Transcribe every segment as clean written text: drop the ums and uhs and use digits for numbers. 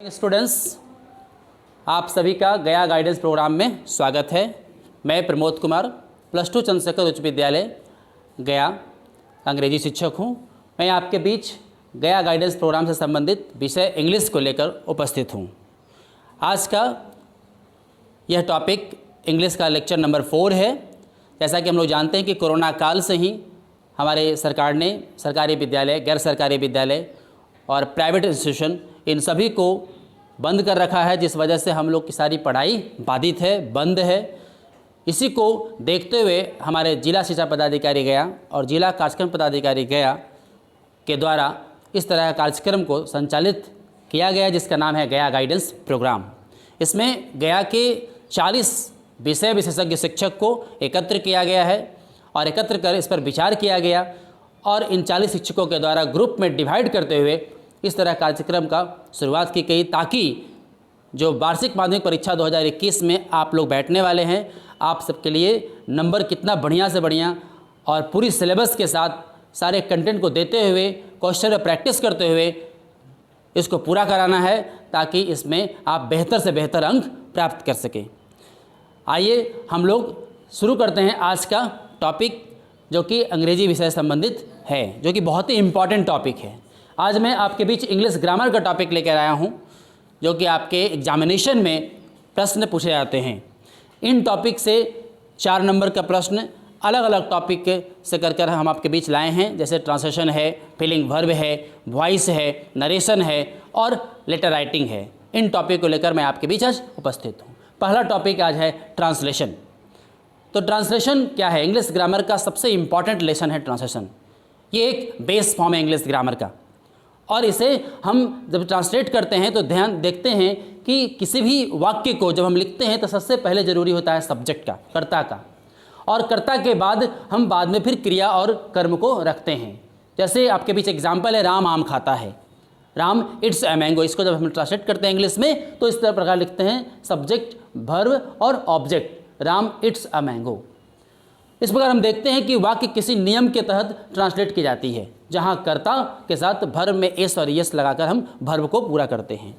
Students, आप सभी का गया गाइडेंस प्रोग्राम में स्वागत है। मैं प्रमोद कुमार +2 चंद्रशेखर उच्च विद्यालय गया अंग्रेजी शिक्षक हूं। मैं आपके बीच गया गाइडेंस प्रोग्राम से संबंधित विषय इंग्लिश को लेकर उपस्थित हूं। आज का यह टॉपिक इंग्लिश का लेक्चर नंबर 4 है। जैसा कि हम लोग जानते हैं कि कोरोना काल से ही हमारे सरकार ने सरकारी विद्यालय, गैर सरकारी विद्यालय और प्राइवेट इंस्टीट्यूशन इन सभी को बंद कर रखा है, जिस वजह से हम लोग की सारी पढ़ाई बाधित है, बंद है। इसी को देखते हुए हमारे जिला शिक्षा पदाधिकारी गया और जिला कार्यक्रम पदाधिकारी गया के द्वारा इस तरह का कार्यक्रम को संचालित किया गया, जिसका नाम है गया गाइडेंस प्रोग्राम। इसमें गया के 40 विषय विशेषज्ञ शिक्षक को एकत्र किया गया है और एकत्र कर इस पर विचार किया गया और इन 40 शिक्षकों के द्वारा ग्रुप में डिवाइड करते हुए इस तरह कार्यक्रम का शुरुआत की गई, ताकि जो वार्षिक माध्यमिक परीक्षा 2021 में आप लोग बैठने वाले हैं, आप सबके लिए नंबर कितना बढ़िया से बढ़िया और पूरी सिलेबस के साथ सारे कंटेंट को देते हुए, क्वेश्चन में प्रैक्टिस करते हुए इसको पूरा कराना है, ताकि इसमें आप बेहतर से बेहतर अंक प्राप्त कर सकें। आइए हम लोग शुरू करते हैं आज का टॉपिक, जो कि अंग्रेजी विषय संबंधित है, जो कि बहुत ही इम्पॉर्टेंट टॉपिक है। आज मैं आपके बीच इंग्लिश ग्रामर का टॉपिक लेकर आया हूं, जो कि आपके एग्जामिनेशन में प्रश्न पूछे जाते हैं। इन टॉपिक से 4 नंबर का प्रश्न अलग अलग टॉपिक से कर हम आपके बीच लाए हैं, जैसे ट्रांसलेशन है, फिलिंग वर्ब है, वॉइस है, नरेशन है और लेटर राइटिंग है। इन टॉपिक को लेकर मैं आपके बीच आज उपस्थित हूँ। पहला टॉपिक आज है ट्रांसलेशन। तो ट्रांसलेशन क्या है? इंग्लिश ग्रामर का सबसे इम्पॉर्टेंट लेसन है ट्रांसलेशन। ये एक बेस फॉर्म है इंग्लिश ग्रामर का, और इसे हम जब ट्रांसलेट करते हैं तो ध्यान देखते हैं कि किसी भी वाक्य को जब हम लिखते हैं तो सबसे पहले ज़रूरी होता है सब्जेक्ट का, कर्ता का, और कर्ता के बाद हम बाद में फिर क्रिया और कर्म को रखते हैं। जैसे आपके बीच एग्जाम्पल है, राम आम खाता है, राम इट्स अ मैंगो। इसको जब हम ट्रांसलेट करते हैं इंग्लिश में तो इस तरह प्रकार लिखते हैं, सब्जेक्ट, वर्ब और object, Ram it's a mango. इस प्रकार हम देखते हैं कि वाक्य किसी नियम के तहत ट्रांसलेट की जाती है, जहां कर्ता के साथ वर्ब में एस और यस लगाकर हम वर्ब को पूरा करते हैं।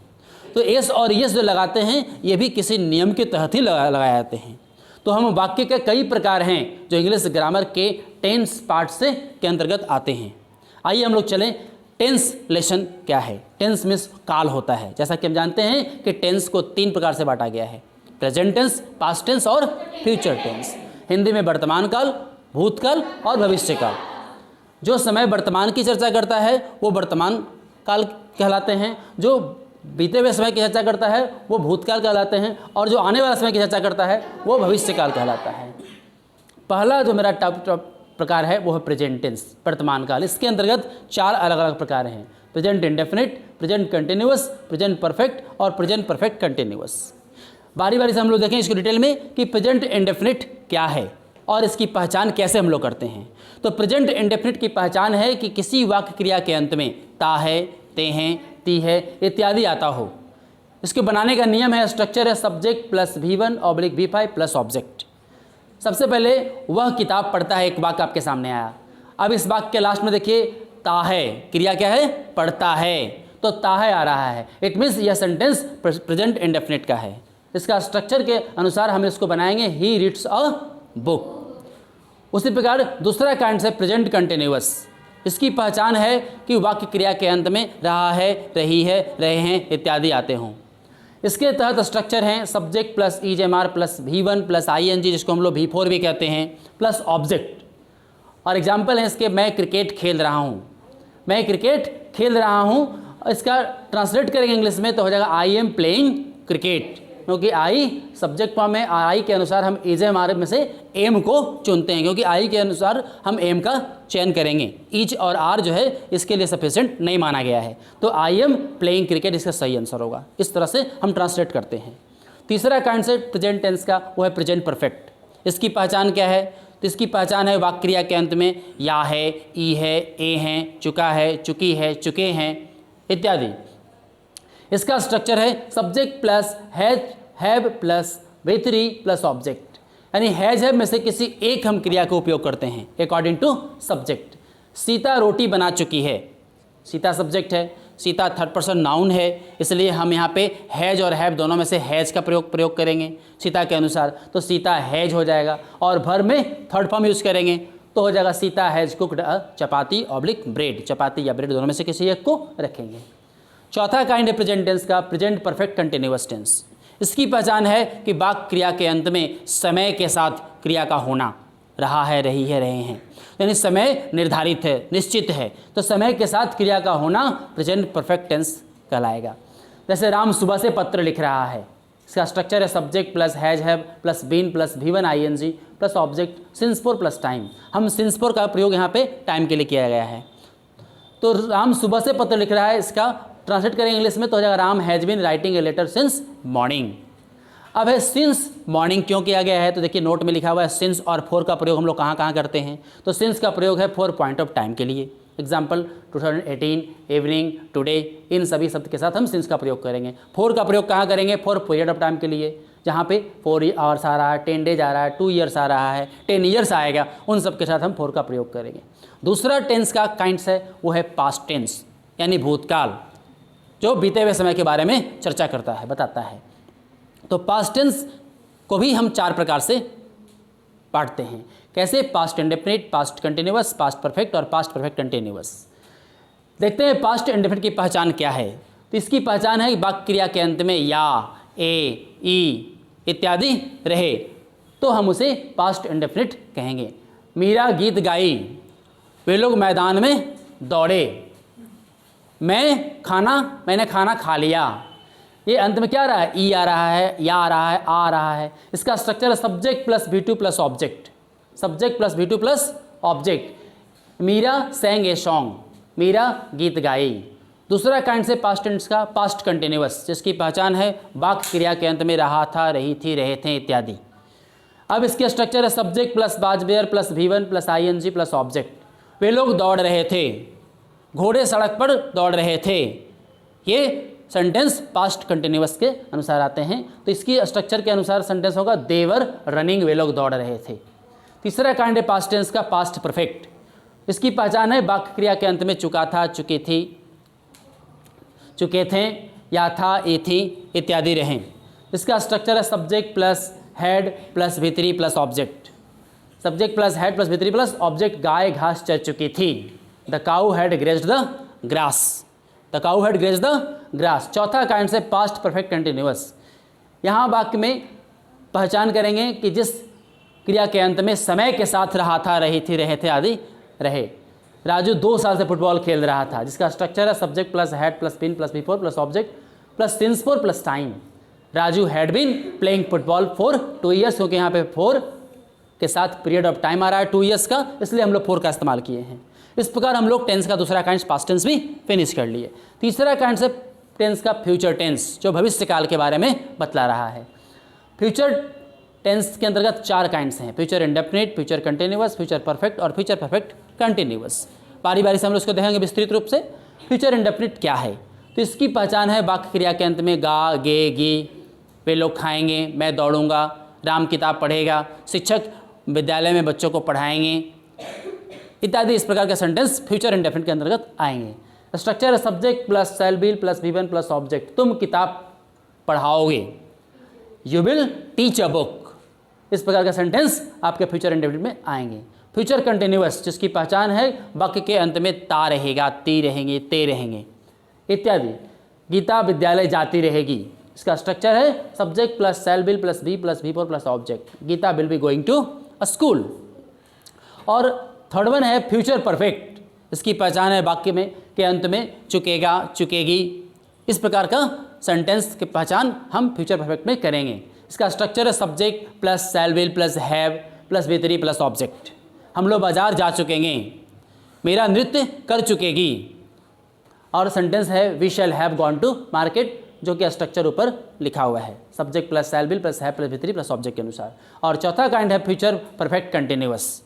तो एस और यस जो लगाते हैं ये भी किसी नियम के तहत ही लगाए जाते हैं। तो हम वाक्य के कई प्रकार हैं जो इंग्लिश ग्रामर के टेंस पार्ट से के अंतर्गत आते हैं। आइए हम लोग चलें, टेंस लेसन क्या है? टेंस मीन्स काल होता है। जैसा कि हम जानते हैं कि टेंस को 3 प्रकार से बांटा गया है, प्रेजेंट टेंस, पास्ट टेंस और फ्यूचर टेंस। हिंदी में वर्तमान काल, भूतकाल और भविष्य काल। जो समय वर्तमान की चर्चा करता है वो वर्तमान काल कहलाते हैं, जो बीते हुए समय की चर्चा करता है वो भूतकाल कहलाते हैं, और जो आने वाला समय की चर्चा करता है वो भविष्य काल कहलाता है। पहला जो मेरा टॉप प्रकार है वो है प्रेजेंट टेंस, वर्तमान काल। इसके अंतर्गत 4 अलग अलग प्रकार हैं, present indefinite, present continuous, present perfect और प्रेजेंट परफेक्ट कंटिन्यूअस। बारी बारी से हम लोग देखें इसको डिटेल में कि प्रेजेंट इंडेफिनिट क्या है और इसकी पहचान कैसे हम लोग करते हैं। तो प्रेजेंट इंडेफिनिट की पहचान है कि किसी वाक्य क्रिया के अंत में ता है, ते हैं, ती है इत्यादि आता हो। इसके बनाने का नियम है, स्ट्रक्चर है subject plus V1/V5 plus object. सबसे पहले वह किताब पढ़ता है, एक वाक्य आपके सामने आया। अब इस वाक्य के लास्ट में देखिए ता है, क्रिया क्या है? पढ़ता है, तो ता है आ रहा है। इट मीन्स यह सेंटेंस प्रेजेंट इंडेफिनिट का है। इसका स्ट्रक्चर के अनुसार हम इसको बनाएंगे, ही रीड्स अ बुक। उसी प्रकार दूसरा काइंड है प्रेजेंट कंटिन्यूअस। इसकी पहचान है कि वाक्य क्रिया के अंत में रहा है, रही है, रहे हैं इत्यादि आते हों। इसके तहत स्ट्रक्चर हैं subject plus EJMR plus V1 plus ING, जिसको हम लोग V4 भी कहते हैं, प्लस ऑब्जेक्ट। और एग्जाम्पल है इसके, मैं क्रिकेट खेल रहा हूँ, मैं क्रिकेट खेल रहा हूँ। इसका ट्रांसलेट करेंगे इंग्लिश में तो हो जाएगा आई एम प्लेइंग क्रिकेट, क्योंकि आई सब्जेक्ट फॉर्म में, आई के अनुसार हम EJMR में से एम को चुनते हैं, क्योंकि आई के अनुसार हम एम का चयन करेंगे। ईच और आर जो है इसके लिए सफिशिएंट नहीं माना गया है, तो आई एम प्लेइंग क्रिकेट इसका सही आंसर होगा। इस तरह से हम ट्रांसलेट करते हैं। तीसरा काइंड से प्रेजेंट टेंस का वो है प्रेजेंट परफेक्ट। इसकी पहचान क्या है? तो इसकी पहचान है वाक्य क्रिया के अंत में या है, ई है, ए हैं, चुका है, चुकी है, चुके हैं इत्यादि। इसका स्ट्रक्चर है subject plus has have plus V3 plus object, यानी हैज हैव में से किसी एक हम क्रिया का उपयोग करते हैं अकॉर्डिंग टू सब्जेक्ट। सीता रोटी बना चुकी है, सीता सब्जेक्ट है, सीता थर्ड पर्सन नाउन है, इसलिए हम यहाँ पे हैज और हैव दोनों में से हैज का प्रयोग करेंगे सीता के अनुसार, तो सीता हैज हो जाएगा। और वर्ब में थर्ड फॉर्म यूज़ करेंगे तो हो जाएगा Sita has cooked a chapati oblique bread, चपाती या ब्रेड दोनों में से किसी एक को रखेंगे। चौथा काइंड है प्रेजेंट टेंस का, प्रेजेंट परफेक्ट कंटिन्यूअस टेंस। इसकी पहचान है कि वाक्य क्रिया के अंत में समय के साथ क्रिया का होना, रहा है, रही है, रहे हैं, यानी समय निर्धारित है, निश्चित है, तो समय के साथ क्रिया का होना प्रेजेंट परफेक्ट टेंस कहलाएगा। जैसे राम सुबह से पत्र लिख रहा है, इसका स्ट्रक्चर है subject plus has have plus been plus V1 ING plus object since for plus time. हम सिंस फोर का प्रयोग यहाँ पे टाइम के लिए किया गया है। तो राम सुबह से पत्र लिख रहा है, इसका ट्रांसलेट करेंगे इंग्लिश में तो हो जाएगा Ram has been writing a letter since morning. अब है सिंस मॉर्निंग क्यों किया गया है, तो देखिए नोट में लिखा हुआ है सिंस और फोर का प्रयोग हम लोग कहाँ कहाँ करते हैं, तो सिंस का प्रयोग है फॉर पॉइंट ऑफ टाइम के लिए। एग्जाम्पल 2018, इवनिंग, टुडे, इन सभी शब्द के साथ हम सिंस का प्रयोग करेंगे। फोर का प्रयोग कहाँ करेंगे, फॉर पीरियड ऑफ टाइम के लिए, जहाँ पे 4 आवर्स आ रहा है, 10 डेज आ रहा है, 2 ईयर्स आ रहा है, 10 ईयर्स आएगा, उन सब के साथ हम फोर का प्रयोग करेंगे। दूसरा टेंस का काइंड्स है वो है पास्ट टेंस, यानी भूतकाल, जो बीते हुए समय के बारे में चर्चा करता है, बताता है। तो पास्ट टेंस को भी हम 4 प्रकार से बांटते हैं। कैसे, past indefinite, past continuous, past perfect और पास्ट परफेक्ट कंटिन्यूअस। देखते हैं पास्ट इंडेफिनिट की पहचान क्या है। तो इसकी पहचान है वाक्य क्रिया के अंत में या, ए, ई इत्यादि रहे तो हम उसे पास्ट इंडेफिनिट कहेंगे। मीरा गीत गाई, वे लोग मैदान में दौड़े, मैंने खाना खा लिया। ये अंत में क्या आ रहा है, ई आ रहा है, या आ रहा है, आ रहा है। इसका स्ट्रक्चर है subject plus V2 plus object, subject plus V2 plus object. Meera sang a song, Meera गीत गाई। दूसरा काइंड से पास्ट टेंस का पास्ट कंटिन्यूअस, जिसकी पहचान है वाक्य क्रिया के अंत में रहा था, रही थी, रहे थे इत्यादि। अब इसके स्ट्रक्चर है subject plus was were plus V1 plus ING plus object. वे लोग दौड़ रहे थे, घोड़े सड़क पर दौड़ रहे थे। ये सेंटेंस पास्ट कंटिन्यूअस के अनुसार आते हैं। तो इसकी स्ट्रक्चर के अनुसार सेंटेंस होगा देवर रनिंग, वे लोग दौड़ रहे थे। तीसरा काइंड है पास्ट टेंस का पास्ट परफेक्ट। इसकी पहचान है वाक्य क्रिया के अंत में चुका था, चुकी थी, चुके थे, या था, ये थी इत्यादि रहें। इसका स्ट्रक्चर है subject plus had plus V3 plus object, subject plus had plus V3 plus object. गाय घास चर चुकी थी, the cow had grazed the grass, the cow had grazed the grass. चौथा काइंड से पास्ट परफेक्ट कंटिन्यूअस। यहाँ वाक्य में पहचान करेंगे कि जिस क्रिया के अंत में समय के साथ रहा था, रही थी, रहे थे आदि रहे। राजू 2 साल से फुटबॉल खेल रहा था, जिसका स्ट्रक्चर है subject plus had plus been plus V4 plus object plus since for plus time. Raju had been playing football for 2 years, क्योंकि यहाँ पे 4 के साथ पीरियड ऑफ टाइम आ रहा है 2 ईयर्स का, इसलिए हम लोग 4 का इस्तेमाल किए हैं। इस प्रकार हम लोग टेंस का दूसरा काइंड पास्ट टेंस भी फिनिश कर लिए। तीसरा काइंड से टेंस का फ्यूचर टेंस, जो भविष्य काल के बारे में बतला रहा है। फ्यूचर टेंस के अंतर्गत 4 काइंड्स हैं, future indefinite, future continuous, future perfect और फ्यूचर परफेक्ट कंटिन्यूअस। बारी बारी से हम लोग इसको देखेंगे विस्तृत रूप से। फ्यूचर इंडेफिनिट क्या है, तो इसकी पहचान है वाक्य क्रिया के अंत में गा, गे, गी, वे लोग खाएंगे, मैं दौड़ूंगा, राम किताब पढ़ेगा, शिक्षक विद्यालय में बच्चों को पढ़ाएंगे इत्यादि। इस प्रकार के सेंटेंस फ्यूचर इंडेफिनिट के अंतर्गत आएंगे। स्ट्रक्चर है subject plus shall be plus V1 plus object, तुम किताब पढ़ाओगे, you will teach a book. इस प्रकार का सेंटेंस आपके फ्यूचर इंडेफिनिट में आएंगे। फ्यूचर कंटिन्यूअस, जिसकी पहचान है वाक्य के अंत में ता रहेगा, ती रहेंगे, ते रहेंगे इत्यादि। गीता विद्यालय जाती रहेगी, इसका स्ट्रक्चर है subject plus shall be plus be plus V4 plus object, Geeta will be going to a school. और थर्ड वन है फ्यूचर परफेक्ट, इसकी पहचान है वाक्य में के अंत में चुकेगा, चुकेगी। इस प्रकार का सेंटेंस की पहचान हम फ्यूचर परफेक्ट में करेंगे। इसका स्ट्रक्चर है subject plus shall will plus have plus V3 plus object. हम लोग बाजार जा चुकेंगे, मेरा नृत्य कर चुकेगी। और सेंटेंस है we shall have gone to market, जो कि स्ट्रक्चर ऊपर लिखा हुआ है subject plus shall will plus have plus V3 plus object के अनुसार। और चौथा काइंड है फ्यूचर परफेक्ट कंटिन्यूअस,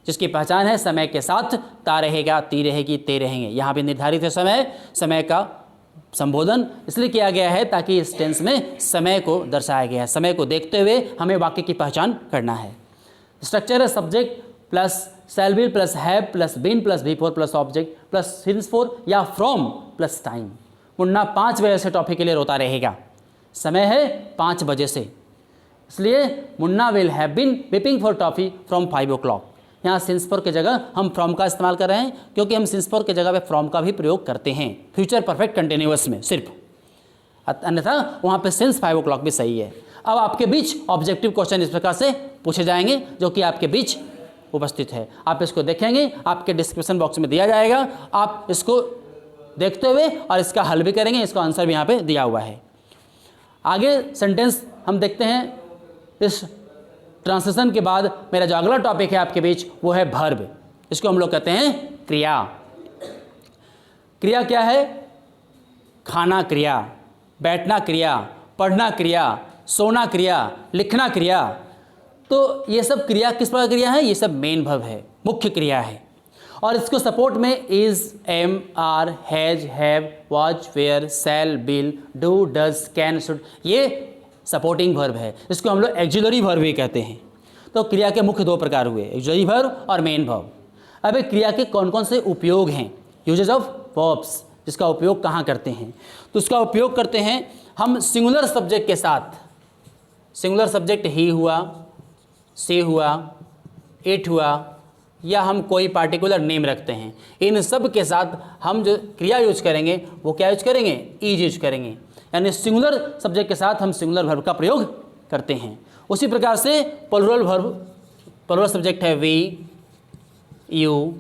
जिसकी पहचान है समय के साथ ता रहेगा, ती रहेगी, ते रहेंगे। यहाँ भी निर्धारित है समय का संबोधन इसलिए किया गया है ताकि इस टेंस में समय को दर्शाया गया है। समय को देखते हुए हमें वाक्य की पहचान करना है। स्ट्रक्चर है subject plus shall will plus have plus been plus V4 plus object plus since for या फ्रॉम प्लस टाइम। मुन्ना 5 बजे से टॉफी के लिए रोता रहेगा, समय है 5 बजे से, इसलिए Munna will have been weeping for toffee from 5 o'clock। यहाँ सिंस फॉर की जगह हम फ्रॉम का इस्तेमाल कर रहे हैं, क्योंकि हम सिंस फॉर की जगह पे फ्रॉम का भी प्रयोग करते हैं फ्यूचर परफेक्ट कंटिन्यूअस में सिर्फ, अन्यथा वहाँ पे सिंस 5 o'clock भी सही है। अब आपके बीच ऑब्जेक्टिव क्वेश्चन इस प्रकार से पूछे जाएंगे जो कि आपके बीच उपस्थित है। आप इसको देखेंगे, आपके डिस्क्रिप्शन बॉक्स में दिया जाएगा, आप इसको देखते हुए और इसका हल भी करेंगे, इसका आंसर भी यहाँ पे दिया हुआ है। आगे सेंटेंस हम देखते हैं। इस ट्रांसलेशन के बाद मेरा जो अगला टॉपिक है आपके बीच वो है वर्ब। इसको हम लोग कहते हैं क्रिया। क्रिया क्या है? खाना क्रिया, बैठना क्रिया, पढ़ना क्रिया, सोना क्रिया, लिखना क्रिया। तो ये सब क्रिया किस प्रकार क्रिया है? ये सब मेन वर्ब है, मुख्य क्रिया है। और इसको सपोर्ट में is, am, are, has, have, was, were, shall, will, do, does, can, should, ये सपोर्टिंग वर्ब है। इसको हम लोग एक्सिलरी वर्ब भी कहते हैं। तो क्रिया के मुख्य 2 प्रकार हुए, एक्सिलरी वर्ब और मेन वर्ब। अब एक क्रिया के कौन कौन से उपयोग हैं, यूजेज ऑफ वर्ब्स, जिसका उपयोग कहाँ करते हैं? तो उसका उपयोग करते हैं हम सिंगुलर सब्जेक्ट के साथ। सिंगुलर सब्जेक्ट ही हुआ, सी हुआ, इट हुआ, या हम कोई पार्टिकुलर नेम रखते हैं, इन सब के साथ हम जो क्रिया यूज करेंगे वो क्या यूज करेंगे? इज यूज करेंगे। यानी सिंगुलर सब्जेक्ट के साथ हम सिंगुलर वर्ब का प्रयोग करते हैं। उसी प्रकार से प्लुरल वर्ब, प्लुरल सब्जेक्ट है वी, यू,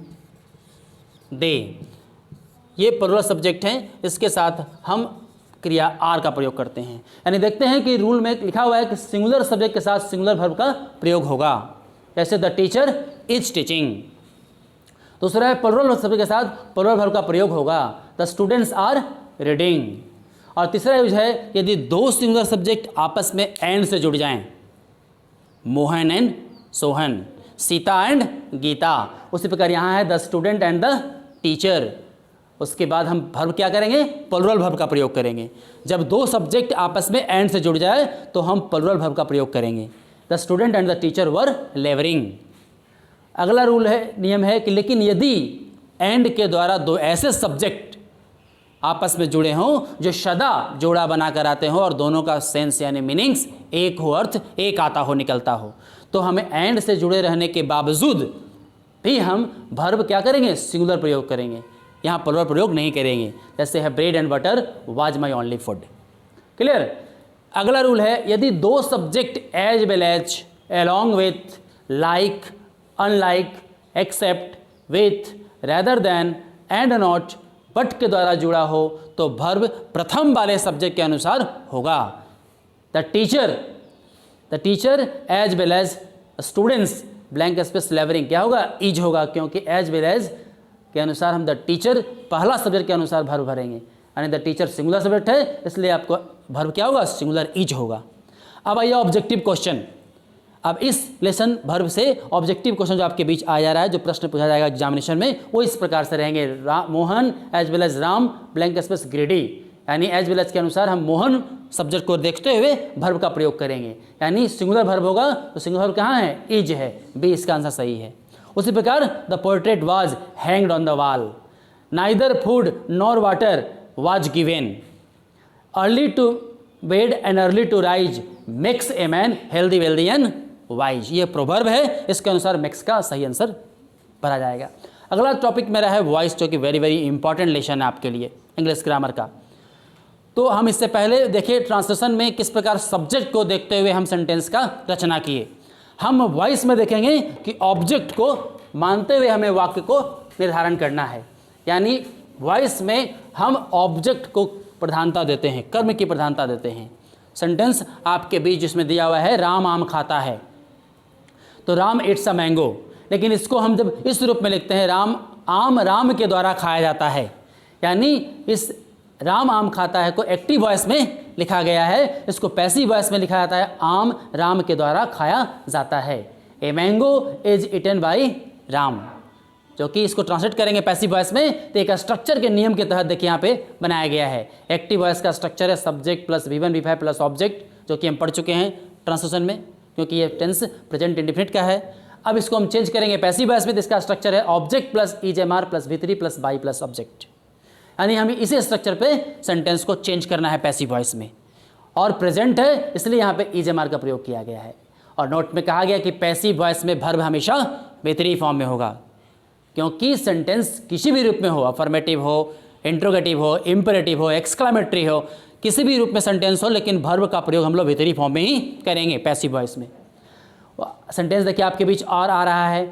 दे, ये प्लुरल सब्जेक्ट हैं, इसके साथ हम क्रिया आर का प्रयोग करते हैं। यानी देखते हैं कि रूल में लिखा हुआ है कि सिंगुलर सब्जेक्ट के साथ सिंगुलर वर्ब का प्रयोग होगा, जैसे द टीचर इज टीचिंग। दूसरा है प्लुरल सब्जेक्ट के साथ प्लुरल वर्ब का प्रयोग होगा, द स्टूडेंट्स आर रीडिंग। और तीसरा यूज है यदि 2 सिंगुलर सब्जेक्ट आपस में एंड से जुड़ जाएं, मोहन एंड सोहन, सीता एंड गीता। उसी प्रकार यहाँ है the student and the teacher. उसके बाद हम वर्ब क्या करेंगे? प्लुरल वर्ब का प्रयोग करेंगे। जब 2 सब्जेक्ट आपस में एंड से जुड़ जाए तो हम प्लुरल वर्ब का प्रयोग करेंगे, the student and the teacher were labouring. अगला रूल है, नियम है कि लेकिन यदि एंड के द्वारा 2 ऐसे सब्जेक्ट आपस में जुड़े हों जो सदा जोड़ा बनाकर आते हों और दोनों का सेंस यानी मीनिंग्स एक हो, अर्थ एक आता हो, निकलता हो, तो हमें एंड से जुड़े रहने के बावजूद भी हम वर्ब क्या करेंगे? सिंगुलर प्रयोग करेंगे, यहाँ प्लुरल प्रयोग नहीं करेंगे। जैसे है bread and butter was my only food. Clear? अगला रूल है यदि 2 subject as well as, along with, like, unlike, except, with, rather than, and not, but के द्वारा जुड़ा हो तो वर्ब प्रथम वाले सब्जेक्ट के अनुसार होगा। The teacher as well as students blank space labouring क्या होगा? इज होगा, क्योंकि एज वेल एज के अनुसार हम द टीचर पहला सब्जेक्ट के अनुसार वर्ब भरेंगे, यानी द टीचर सिंगुलर सब्जेक्ट है, इसलिए आपको वर्ब क्या होगा? सिंगुलर इज होगा। अब आइए ऑब्जेक्टिव क्वेश्चन। अब इस लेसन वर्ब से ऑब्जेक्टिव क्वेश्चन जो आपके बीच आ जा रहा है, जो प्रश्न पूछा जाएगा एग्जामिनेशन में, वो इस प्रकार से रहेंगे। Mohan as well as Ram blank space greedy, यानी एज वेल एज के अनुसार हम मोहन सब्जेक्ट को देखते हुए वर्ब का प्रयोग करेंगे, यानी सिंगुलर वर्ब होगा तो सिंगुलर वर्ब कहाँ है? इज है, बी इसका आंसर सही है। उसी प्रकार the portrait was hanged on the wall, neither food nor water was given, early to bed and early to rise makes a man healthy wealthy and wise. ये proverb है, इसके अनुसार मेक्स का सही आंसर भरा जाएगा। अगला टॉपिक मेरा है वॉइस, जो कि वेरी वेरी इंपॉर्टेंट लेसन है आपके लिए इंग्लिश ग्रामर का। तो हम इससे पहले देखिए ट्रांसलेशन में किस प्रकार सब्जेक्ट को देखते हुए हम सेंटेंस का रचना किए। हम वॉइस में देखेंगे कि ऑब्जेक्ट को मानते हुए हमें वाक्य को निर्धारण करना है, यानी वॉइस में हम ऑब्जेक्ट को प्रधानता देते हैं, कर्म की प्रधानता देते हैं। सेंटेंस आपके बीच जिसमें दिया हुआ है राम आम खाता है, तो राम इट्स अ मैंगो, लेकिन इसको हम जब इस रूप में लिखते हैं राम आम राम के द्वारा खाया जाता है, यानी इस राम आम खाता है को एक्टिव वॉइस में लिखा गया है, इसको पैसिव वॉइस में लिखा जाता है आम राम के द्वारा खाया जाता है। A mango is eaten by Ram, जो कि इसको ट्रांसलेट करेंगे पैसिव वॉइस में तो एक स्ट्रक्चर के नियम के तहत देखिए यहाँ पे बनाया गया है। एक्टिव वॉइस का स्ट्रक्चर है subject plus V1 V5 plus object, जो कि हम पढ़ चुके हैं ट्रांसलेशन में, क्योंकि ये टेंस प्रेजेंट इंडेफिनिट का है। अब इसको हम चेंज करेंगे पैसिव वॉइस में, तो इसका स्ट्रक्चर है object plus EJMR plus V3 plus by plus object, यानी हमें इसी स्ट्रक्चर पे सेंटेंस को चेंज करना है पैसिव वॉइस में। और प्रेजेंट है इसलिए यहाँ पे इज एम आर का प्रयोग किया गया है। और नोट में कहा गया कि पैसिव वॉइस में वर्ब हमेशा बेहतरी फॉर्म में होगा, क्योंकि सेंटेंस किसी भी रूप में हो, अफर्मेटिव हो, इंट्रोगेटिव हो, इम्परेटिव हो, एक्सक्लामेटरी हो, किसी भी रूप में सेंटेंस हो, लेकिन वर्ब का प्रयोग हम लोग बेहतरी फॉर्म में ही करेंगे पैसिव वॉइस में। सेंटेंस देखिए आपके बीच और आ रहा है,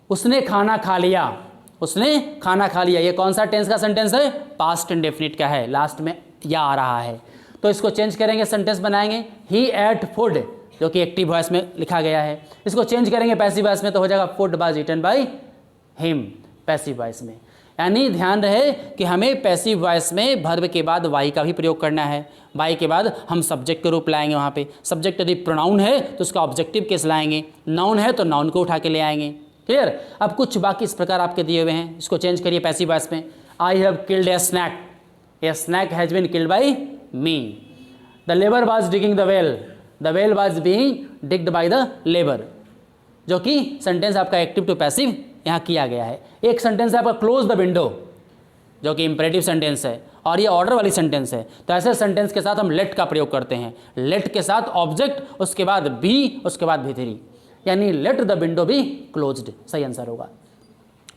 उसने खाना खा लिया, उसने खाना खा लिया। ये कौन सा टेंस का सेंटेंस है? पास्ट इंडेफिनिट का है, लास्ट में या आ रहा है। तो इसको चेंज करेंगे, सेंटेंस बनाएंगे ही एट फूड, जो कि एक्टिव वॉइस में लिखा गया है। इसको चेंज करेंगे पैसिव वॉइस में, तो हो जाएगा food was eaten by him passive voice में। यानी ध्यान रहे कि हमें पैसिव वॉइस में वर्ब के बाद वाई का भी प्रयोग करना है। वाई के बाद हम सब्जेक्ट के रूप लाएंगे। वहाँ पे सब्जेक्ट यदि प्रोनाउन है तो उसका ऑब्जेक्टिव केस लाएंगे, नाउन है तो नाउन को उठा के ले आएंगे। क्लियर? अब कुछ बाकी इस प्रकार आपके दिए हुए हैं, इसको चेंज करिए पैसिव वॉइस में। I have killed a snack, a snack has been killed by me. The labour was digging the well was being digged by the labour, जो कि सेंटेंस आपका एक्टिव टू पैसिव यहाँ किया गया है। एक सेंटेंस है आपका क्लोज द विंडो, जो कि इंपरेटिव सेंटेंस है, और ये ऑर्डर वाली सेंटेंस है। तो ऐसे सेंटेंस के साथ हम लेट का प्रयोग करते हैं। लेट के साथ ऑब्जेक्ट, उसके बाद बी, उसके बाद भीतरी, यानी let the window be closed, सही आंसर होगा।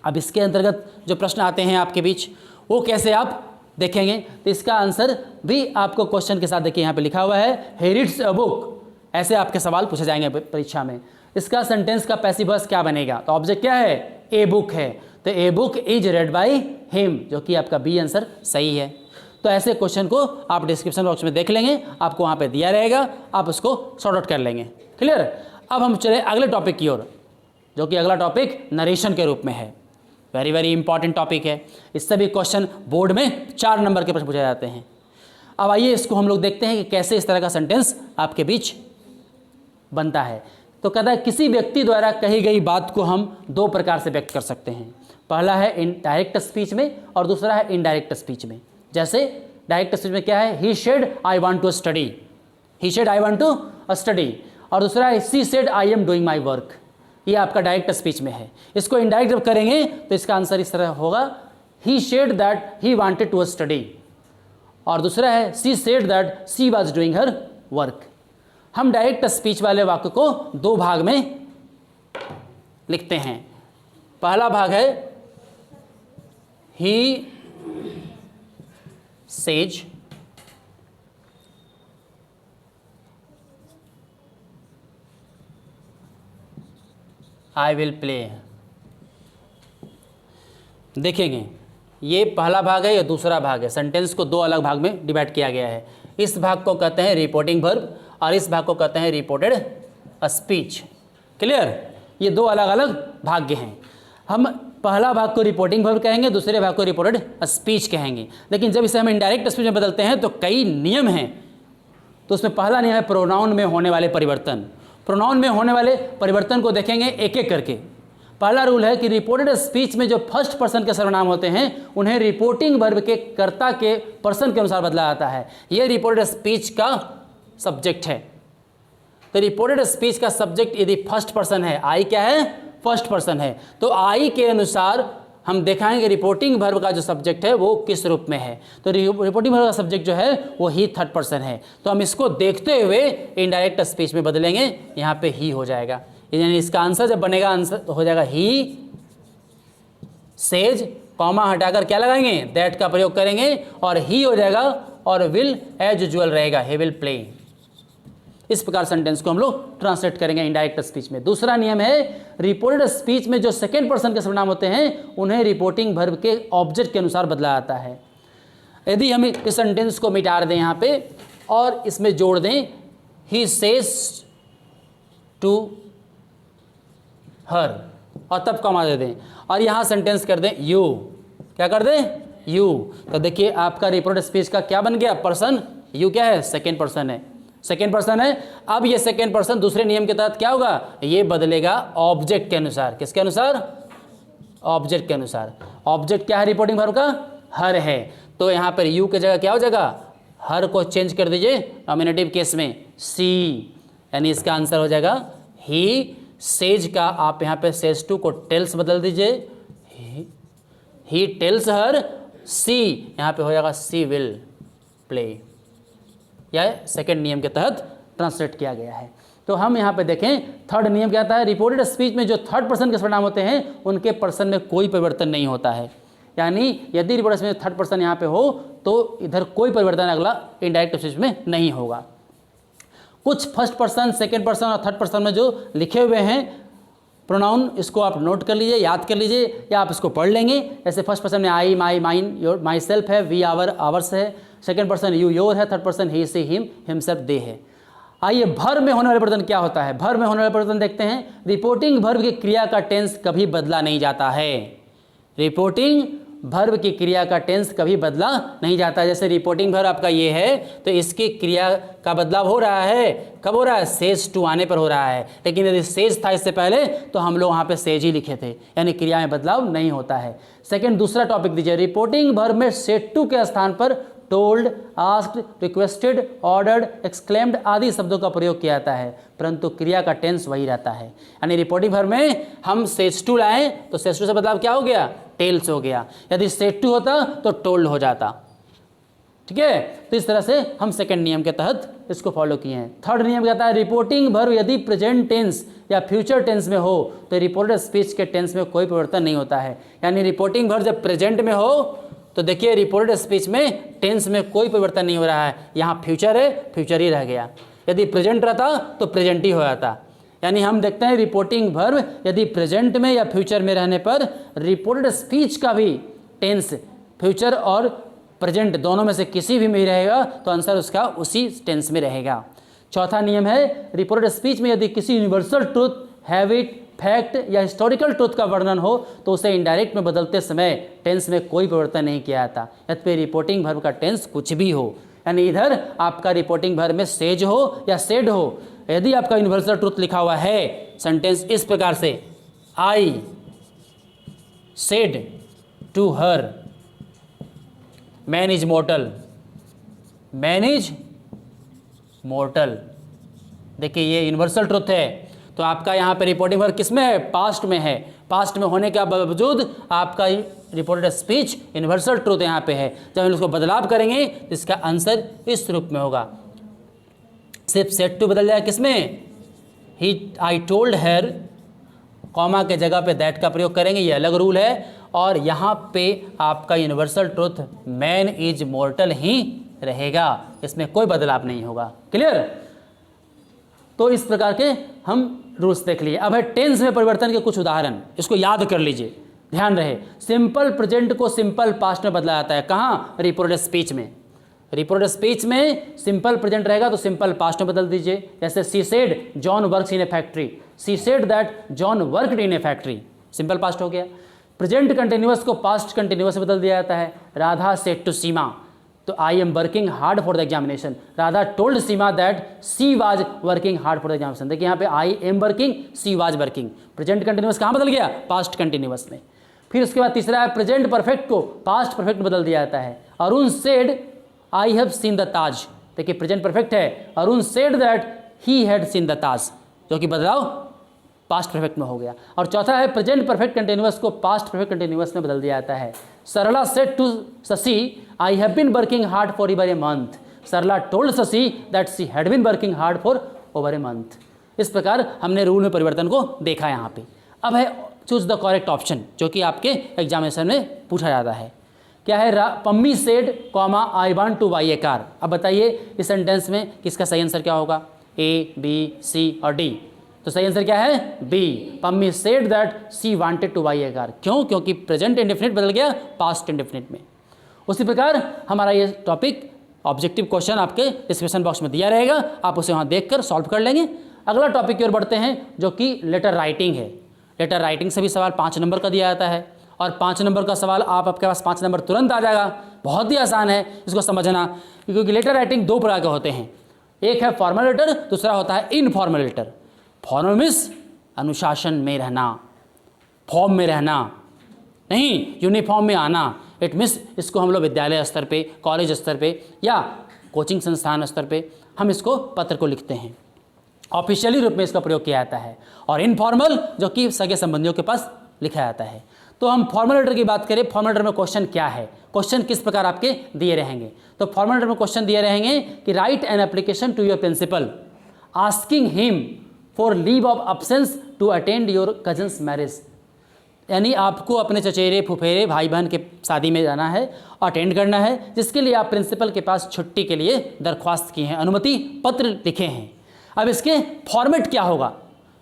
अब इसके अंतर्गत जो प्रश्न आते हैं आपके बीच, वो कैसे आप देखेंगे, तो इसका आंसर भी आपको क्वेश्चन के साथ देखिए यहाँ पे लिखा हुआ है, ही रीड्स अ बुक। ऐसे आपके सवाल पूछे जाएंगे परीक्षा में। इसका सेंटेंस का पैसिव वॉइस क्या बनेगा? तो ऑब्जेक्ट क्या है? ए बुक है, तो a book is red by him, जो कि आपका बी आंसर सही है। तो ऐसे क्वेश्चन को आप डिस्क्रिप्शन बॉक्स में देख लेंगे, आपको वहाँ पे दिया रहेगा, आप उसको सॉर्ट आउट कर लेंगे। क्लियर? अब हम चले अगले टॉपिक की ओर, जो कि अगला टॉपिक नरेशन के रूप में है। वेरी वेरी इंपॉर्टेंट टॉपिक है। इससे भी क्वेश्चन बोर्ड में 4 नंबर के प्रश्न पूछे जाते हैं। अब आइए इसको हम लोग देखते हैं कि कैसे इस तरह का सेंटेंस आपके बीच बनता है। तो कहता है किसी व्यक्ति द्वारा कही गई बात को हम 2 प्रकार से व्यक्त कर सकते हैं। पहला है इन डायरेक्ट स्पीच में और दूसरा है इनडायरेक्ट स्पीच में। जैसे डायरेक्ट स्पीच में क्या है? He said I want to study, he said I want to study, और दूसरा है she said I am doing my work. ये आपका डायरेक्ट स्पीच में है। इसको इनडायरेक्ट जब करेंगे तो इसका आंसर इस तरह होगा, he said that he wanted to study, और दूसरा है she said that she was doing her work. हम डायरेक्ट स्पीच वाले वाक्य को 2 भाग में लिखते हैं। पहला भाग है he says I will play. देखेंगे ये पहला भाग है, या दूसरा भाग है। सेंटेंस को 2 अलग भाग में डिवाइड किया गया है। इस भाग को कहते हैं रिपोर्टिंग वर्ब और इस भाग को कहते हैं रिपोर्टेड स्पीच। क्लियर? ये 2 अलग अलग भाग हैं। हम पहला भाग को रिपोर्टिंग वर्ब कहेंगे, दूसरे भाग को रिपोर्टेड स्पीच कहेंगे। लेकिन जब इसे हम इनडायरेक्ट स्पीच में बदलते हैं तो कई नियम हैं। तो उसमें पहला नियम है प्रोनाउन में होने वाले परिवर्तन। प्रोनाउन में होने वाले परिवर्तन को देखेंगे एक एक करके। पहला रूल है कि रिपोर्टेड स्पीच में जो फर्स्ट पर्सन के सर्वनाम होते हैं उन्हें रिपोर्टिंग वर्ब के कर्ता के पर्सन के अनुसार बदला जाता है। यह रिपोर्टेड स्पीच का सब्जेक्ट है। तो रिपोर्टेड स्पीच का सब्जेक्ट यदि फर्स्ट पर्सन है, आई क्या है? फर्स्ट पर्सन है, तो आई के अनुसार हम दिखाएंगे रिपोर्टिंग वर्ब का जो सब्जेक्ट है वो किस रूप में है। तो रिपोर्टिंग वर्ब का सब्जेक्ट जो है वो ही थर्ड पर्सन है। तो हम इसको देखते हुए इनडायरेक्ट स्पीच में बदलेंगे, यहाँ पे ही हो जाएगा। यानी इसका आंसर जब बनेगा, आंसर तो हो जाएगा ही सेज, कॉमा हटाकर क्या लगाएंगे? दैट का प्रयोग करेंगे और ही हो जाएगा, और विल एज यूजुअल रहेगा, ही विल प्ले। इस प्रकार सेंटेंस को हम लोग ट्रांसलेट करेंगे इनडायरेक्ट स्पीच में। दूसरा नियम है रिपोर्टेड स्पीच में जो सेकेंड पर्सन के सर्वनाम होते हैं उन्हें रिपोर्टिंग वर्ब के ऑब्जेक्ट के अनुसार बदला जाता है। यदि हम इस सेंटेंस को मिटा दें यहाँ पे और इसमें जोड़ दें ही सेज टू हर, और तब कॉमा दे दें और यहाँ सेंटेंस कर दें यू, क्या कर दें? यू। तो देखिए आपका रिपोर्टेड स्पीच का क्या बन गया? पर्सन यू क्या है? सेकेंड पर्सन है, सेकेंड पर्सन है। अब ये सेकेंड पर्सन दूसरे नियम के तहत क्या होगा? ये बदलेगा ऑब्जेक्ट के अनुसार। किसके अनुसार? ऑब्जेक्ट के अनुसार। ऑब्जेक्ट क्या है रिपोर्टिंग वर्ब का? हर है। तो यहाँ पर यू की जगह क्या हो जाएगा? हर को चेंज कर दीजिए नॉमिनेटिव केस में सी, यानी इसका आंसर हो जाएगा ही सेज का आप यहाँ पे सेज टू को टेल्स बदल दीजिए, ही टेल्स हर सी यहाँ पे हो जाएगा सी विल प्ले, यह सेकंड नियम के तहत ट्रांसलेट किया गया है। तो हम यहाँ पे देखें थर्ड नियम क्या आता है, रिपोर्टेड स्पीच में जो थर्ड पर्सन के सर्वनाम होते हैं उनके पर्सन में कोई परिवर्तन नहीं होता है। यानी यदि रिपोर्टेड स्पीच में थर्ड पर्सन यहाँ पे हो तो इधर कोई परिवर्तन अगला इनडायरेक्ट स्पीच में नहीं होगा। कुछ फर्स्ट पर्सन, सेकेंड पर्सन और थर्ड पर्सन में जो लिखे हुए हैं प्रोनाउन, इसको आप नोट कर लीजिए, याद कर लीजिए या आप इसको पढ़ लेंगे। जैसे फर्स्ट पर्सन में आई, माई, माइन, योर, माई सेल्फ है, वी, आवर, आवर्स है, सेकेंड पर्सन यू, योर है, थर्ड पर्सन ही, सी, हिम, हिमसेल्फ, दे है। आइए भर में होने वाले परिवर्तन क्या होता है। भर में होने वाले परिवर्तन देखते हैं। रिपोर्टिंग वर्ब की क्रिया का टेंस कभी बदला नहीं जाता है। रिपोर्टिंग वर्ब की क्रिया का टेंस कभी बदला नहीं जाता। जैसे रिपोर्टिंग वर्ब आपका ये है तो इसकी क्रिया का बदलाव हो रहा है, कब हो रहा है, सेज टू आने पर हो रहा है। लेकिन यदि सेज था इससे पहले तो हम लोग वहाँ पे सेज ही लिखे थे, यानी क्रिया में बदलाव नहीं होता है। सेकंड, दूसरा टॉपिक दीजिए, रिपोर्टिंग वर्ब में सेड टू के स्थान पर told, asked, requested, ordered, exclaimed आदि शब्दों का प्रयोग किया जाता है, परंतु क्रिया का टेंस वही रहता है। यानी रिपोर्टिंग वर्ब में हम सेज टू लाएं तो सेज टू से बदलाव क्या हो गया, टेल्स हो गया। यदि सेड टू होता तो टोल्ड हो जाता। ठीक है, तो इस तरह से हम सेकंड नियम के तहत इसको फॉलो किए हैं। थर्ड नियम कहता है रिपोर्टिंग वर्ब यदि प्रेजेंट टेंस या फ्यूचर टेंस में हो तो रिपोर्टेड स्पीच के टेंस में कोई परिवर्तन नहीं होता है। यानी रिपोर्टिंग वर्ब जब प्रेजेंट में हो तो देखिए रिपोर्टेड स्पीच में टेंस में कोई परिवर्तन नहीं हो रहा है। यहाँ फ्यूचर है, फ्यूचर ही रह गया। यदि प्रेजेंट रहता तो प्रेजेंट ही हो जाता। यानी हम देखते हैं रिपोर्टिंग वर्ब यदि प्रेजेंट में या फ्यूचर में रहने पर रिपोर्टेड स्पीच का भी टेंस फ्यूचर और प्रेजेंट दोनों में से किसी भी में ही रहेगा तो आंसर उसका उसी टेंस में रहेगा। चौथा नियम है रिपोर्टेड स्पीच में यदि किसी यूनिवर्सल ट्रूथ, हैबिट, फैक्ट या हिस्टोरिकल ट्रूथ का वर्णन हो तो उसे इनडायरेक्ट में बदलते समय टेंस में कोई परिवर्तन नहीं किया जाता। यद्यपि रिपोर्टिंग वर्ब का टेंस कुछ भी हो, यानी इधर आपका रिपोर्टिंग वर्ब में सेज हो या सेड हो, यदि आपका यूनिवर्सल ट्रूथ लिखा हुआ है सेंटेंस इस प्रकार से, I said to her man is mortal, man is mortal, देखिए ये यूनिवर्सल ट्रूथ है। तो आपका यहाँ पे रिपोर्टिंग वर्ब किस में है, पास्ट में है। पास्ट में होने के बावजूद आपका रिपोर्टेड स्पीच यूनिवर्सल ट्रूथ यहाँ पे है। जब हम इसको बदलाव करेंगे तो इसका आंसर इस रूप में होगा, सिर्फ सेड टू बदल जाए किसमें, ही, आई टोल्ड हर, कॉमा के जगह पे दैट का प्रयोग करेंगे, ये अलग रूल है। और यहाँ पे आपका universal truth man is mortal ही रहेगा, इसमें कोई बदलाव नहीं होगा। क्लियर। तो इस प्रकार के हम रूल्स देख लिए। अब है टेंस में परिवर्तन के कुछ उदाहरण, इसको याद कर लीजिए, ध्यान रहे। सिंपल प्रेजेंट को सिंपल पास्ट में बदला जाता है। कहाँ, रिपोर्टेड स्पीच में। रिपोर्टेड स्पीच में सिंपल प्रेजेंट रहेगा तो सिंपल पास्ट में बदल दीजिए। जैसे she said John works in A factory, she said that John worked in A factory, simple past हो गया। प्रेजेंट कंटिन्यूअस को पास्ट कंटिन्यूअस में बदल दिया जाता है। राधा सेड टू सीमा, तो I am working hard for the examination, Radha told Seema that she was working hard for the examination. देखिए यहाँ पे I am working, she was working, present continuous कहाँ बदल गया, पास्ट कंटिन्यूअस में। फिर उसके बाद तीसरा है प्रेजेंट परफेक्ट को पास्ट परफेक्ट में बदल दिया जाता है। Arun said I have seen the Taj, देखिए प्रेजेंट परफेक्ट है, Arun said that he had seen the Taj, जो कि बदलाव पास्ट परफेक्ट में हो गया। और चौथा है प्रेजेंट परफेक्ट कंटिन्यूअस को पास्ट परफेक्ट कंटिन्यूअस में बदल दिया जाता है। Sarla said to Shashi I have been working hard for over a month, Sarla told Shashi that she had been working hard for over a month. इस प्रकार हमने रूल में परिवर्तन को देखा यहाँ पे। अब है चूज द करेक्ट ऑप्शन, जो कि आपके एग्जामिनेशन में पूछा जाता है। क्या है, Pammi said comma I want to buy a car. अब बताइए इस सेंटेंस में किसका सही आंसर क्या होगा, ए, बी, सी और डी। तो सही आंसर क्या है, B, Pammi said that she wanted to buy a car. क्यों, क्योंकि प्रेजेंट इंडेफिनिट बदल गया पास्ट इंडेफिनिट में। उसी प्रकार हमारा ये टॉपिक ऑब्जेक्टिव क्वेश्चन आपके डिस्क्रिप्शन बॉक्स में दिया रहेगा, आप उसे वहाँ देखकर सॉल्व कर लेंगे। अगला टॉपिक की ओर बढ़ते हैं जो कि लेटर राइटिंग है। लेटर राइटिंग से भी सवाल 5 नंबर का दिया जाता है और 5 नंबर का सवाल आपके पास 5 नंबर तुरंत आ जाएगा। बहुत ही आसान है इसको समझना, क्योंकि लेटर राइटिंग 2 प्रकार के होते हैं, एक है फॉर्मल लेटर, दूसरा होता है इनफॉर्मल लेटर। फॉर्मल मीन्स अनुशासन में रहना, फॉर्म में रहना, नहीं यूनिफॉर्म में आना। इट मीन्स इसको हम लोग विद्यालय स्तर पे, कॉलेज स्तर पे या कोचिंग संस्थान स्तर पे हम इसको पत्र को लिखते हैं, ऑफिशियली रूप में इसका प्रयोग किया जाता है। और इनफॉर्मल जो कि सगे संबंधियों के पास लिखा जाता है। तो हम फॉर्मल लेटर की बात करें, फॉर्मल लेटर में क्वेश्चन क्या है, क्वेश्चन किस प्रकार आपके दिए रहेंगे। तो फॉर्मल लेटर में क्वेश्चन दिए रहेंगे कि write an application to your principal asking him for leave of absence to attend your cousin's marriage. यानी आपको अपने चचेरे फुफेरे भाई बहन के शादी में जाना है, अटेंड करना है, जिसके लिए आप प्रिंसिपल के पास छुट्टी के लिए दरख्वास्त की हैं, अनुमति पत्र लिखे हैं। अब इसके फॉर्मेट क्या होगा,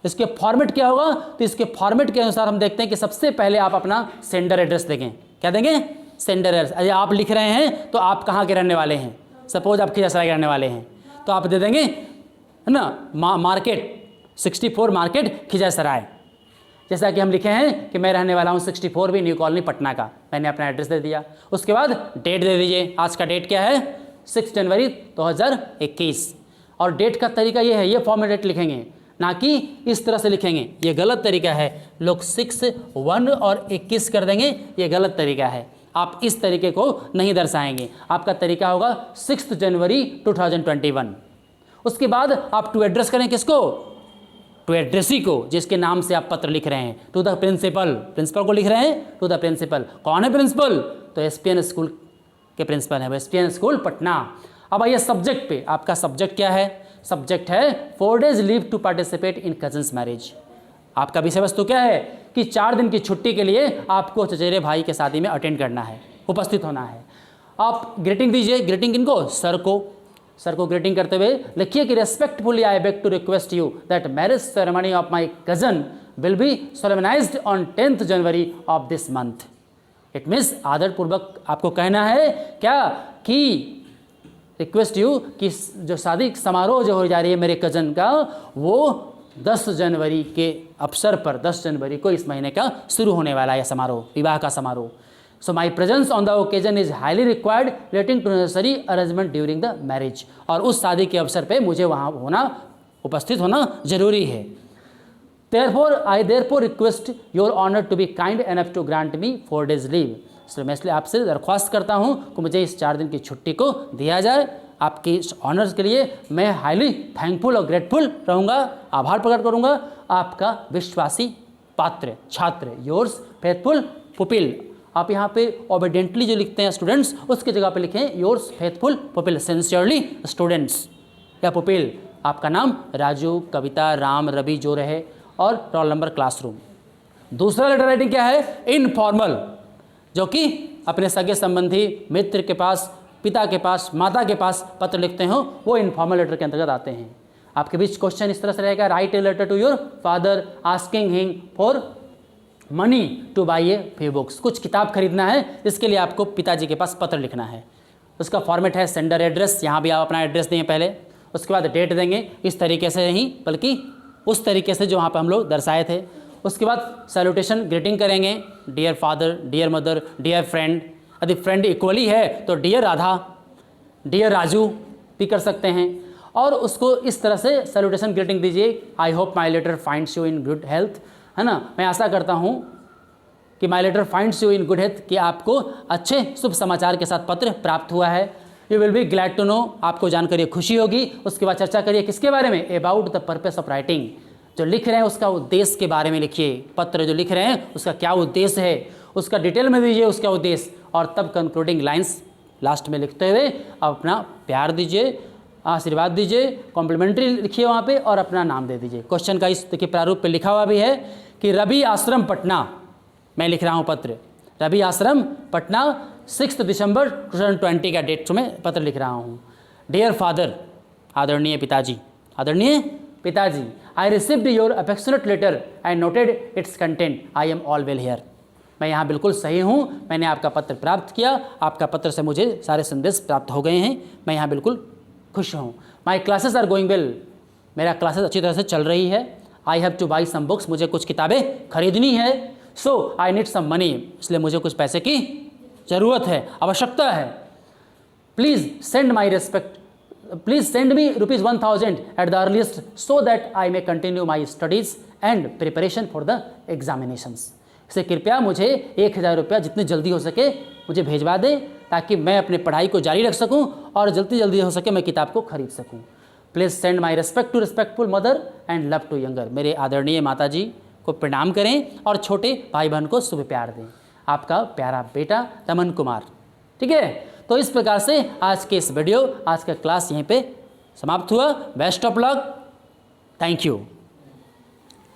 इसके फॉर्मेट क्या होगा, तो इसके फॉर्मेट के अनुसार हम देखते हैं कि सबसे पहले आप अपना सेंडर एड्रेस देंगे। क्या देंगे? Sender address. अरे आप लिख रहे हैं तो आप कहाँ के रहने वाले हैं, सपोज आप खिजासराय के रहने वाले हैं, तो आप दे देंगे है ना मार्केट 64 मार्केट खिजासराय। जैसा कि हम लिखे हैं कि मैं रहने वाला हूँ 64 भी न्यू कॉलोनी पटना का, मैंने अपना एड्रेस दे दिया। उसके बाद डेट दे दीजिए, आज का डेट क्या है 6 जनवरी 2021। और डेट का तरीका ये है, ये फॉर्मेट डेट लिखेंगे, ना कि इस तरह से लिखेंगे, ये गलत तरीका है। लोग 6, 1 और 21 कर देंगे, ये गलत तरीका है। आप इस तरीके को नहीं दर्शाएंगे, आपका तरीका होगा 6 जनवरी 2021। उसके बाद आप टू एड्रेस करें, किसको? टू एड्रेसी को, जिसके नाम से आप पत्र लिख रहे हैं, टू द प्रिंसिपल, प्रिंसिपल को लिख रहे हैं टू द प्रिंसिपल। कौन है प्रिंसिपल? तो एसपीएन स्कूल के प्रिंसिपल है, एसपीएन स्कूल पटना। अब आइए सब्जेक्ट पे, आपका सब्जेक्ट क्या है? सब्जेक्ट है 4 days leave to participate in cousin's marriage. आपका विषय वस्तु क्या है कि 4 दिन की छुट्टी के लिए आपको चचेरे भाई के शादी में अटेंड करना है, उपस्थित होना है। आप ग्रीटिंग दीजिए, ग्रीटिंग किनको? सर को। सर को ग्रीटिंग करते हुए लिखिए कि respectfully I beg to request you that marriage ceremony of my cousin will be solemnized on 10th January of this month. It means आदरपूर्वक आपको कहना है क्या कि रिक्वेस्ट यू कि जो शादी समारोह जो हो जा रही है मेरे कजन का, वो 10 जनवरी के अवसर पर 10 जनवरी को इस महीने का शुरू होने वाला है समारोह, विवाह का समारोह। So my presence on the occasion is highly required relating to necessary arrangement during the marriage. और उस शादी के अवसर पे मुझे वहाँ होना, उपस्थित होना जरूरी है। therefore request your honour to be kind enough to grant me 4 days leave. इसलिए मैं इसलिए आपसे दरख्वास्त करता हूँ कि मुझे इस 4 दिन की छुट्टी को दिया जाए। आपकी इस ऑनर्स के लिए मैं हाईली थैंकफुल और ग्रेटफुल रहूँगा, आभार प्रकट करूँगा। आपका विश्वासी पात्र छात्र, योर्स फेथफुल पुपिल। आप यहाँ पे ओबीडियंटली जो लिखते हैं स्टूडेंट्स, उसकी जगह पे लिखें yours faithful pupil, sincerely students या पुपिल। आपका नाम राजू, कविता, राम, रवि जो रहे और रोल नंबर, क्लासरूम। दूसरा लेटर राइटिंग क्या है? इनफॉर्मल, जो कि अपने सगे संबंधी, मित्र के पास, पिता के पास, माता के पास पत्र लिखते हो, वो इनफॉर्मल लेटर के अंतर्गत आते हैं। आपके बीच क्वेश्चन इस तरह से रहेगा, write a letter to your father asking him for money to buy a few books. कुछ किताब खरीदना है, इसके लिए आपको पिताजी के पास पत्र लिखना है। उसका फॉर्मेट है सेंडर एड्रेस, यहाँ भी आप अपना एड्रेस देंगे पहले, उसके बाद डेट देंगे, इस तरीके से नहीं बल्कि उस तरीके से जो वहाँ पर हम लोग दर्शाए थे। उसके बाद सैल्यूटेशन, ग्रीटिंग करेंगे, dear father, dear mother, dear friend. यदि फ्रेंड इक्वली है तो डियर राधा, डियर राजू भी कर सकते हैं। और उसको इस तरह से सैल्यूटेशन ग्रीटिंग दीजिए, I hope my letter finds you in good health, है ना। मैं आशा करता हूँ कि my letter finds you in good health, कि आपको अच्छे शुभ समाचार के साथ पत्र प्राप्त हुआ है। You will be glad to know, आपको जानकर खुशी होगी। उसके बाद चर्चा करिए किसके बारे में? About the purpose of writing. जो लिख रहे हैं उसका उद्देश्य के बारे में लिखिए, पत्र जो लिख रहे हैं उसका क्या उद्देश्य है, उसका डिटेल में दीजिए उसका उद्देश्य। और तब कंक्लूडिंग लाइंस लास्ट में लिखते हुए अपना प्यार दीजिए, आशीर्वाद दीजिए, कॉम्प्लीमेंट्री लिखिए वहाँ पे और अपना नाम दे दीजिए। क्वेश्चन का इस देखिए प्रारूप पे लिखा हुआ भी है कि रवि आश्रम पटना, मैं लिख रहा हूँ पत्र, रवि आश्रम पटना 6 दिसंबर 2020 का डेट में पत्र लिख रहा हूँ। डियर फादर, आदरणीय पिताजी, आदरणीय पिताजी, I received your affectionate letter and noted its content, I am all well here. मैं यहाँ बिल्कुल सही हूँ, मैंने आपका पत्र प्राप्त किया, आपका पत्र से मुझे सारे संदेश प्राप्त हो गए हैं, मैं यहाँ बिल्कुल खुश हूँ। My classes are going well, मेरा क्लासेस अच्छी तरह से चल रही है। I have to buy some books, मुझे कुछ किताबें खरीदनी है। सो आई नीड सम मनी, इसलिए मुझे कुछ पैसे की ज़रूरत है, आवश्यकता है। Please send my respect, please send me ₹1000 at the earliest so that I may continue my studies and preparation for the examinations. इससे कृपया मुझे 1000 रुपया जितनी जल्दी हो सके मुझे भेजवा दें, ताकि मैं अपने पढ़ाई को जारी रख सकूं और जल्दी हो सके मैं किताब को खरीद सकूं। Please send my respect to respectful mother and love to younger. मेरे आदरणीय माता जी, को प्रणाम करें और छोटे भाई बहन को शुभ प्यार दें। आपका प्यारा बेटा रमन कुमार। ठीक है, तो इस प्रकार से आज के इस वीडियो, आज का क्लास यहीं पे समाप्त हुआ। Best of luck, thank you.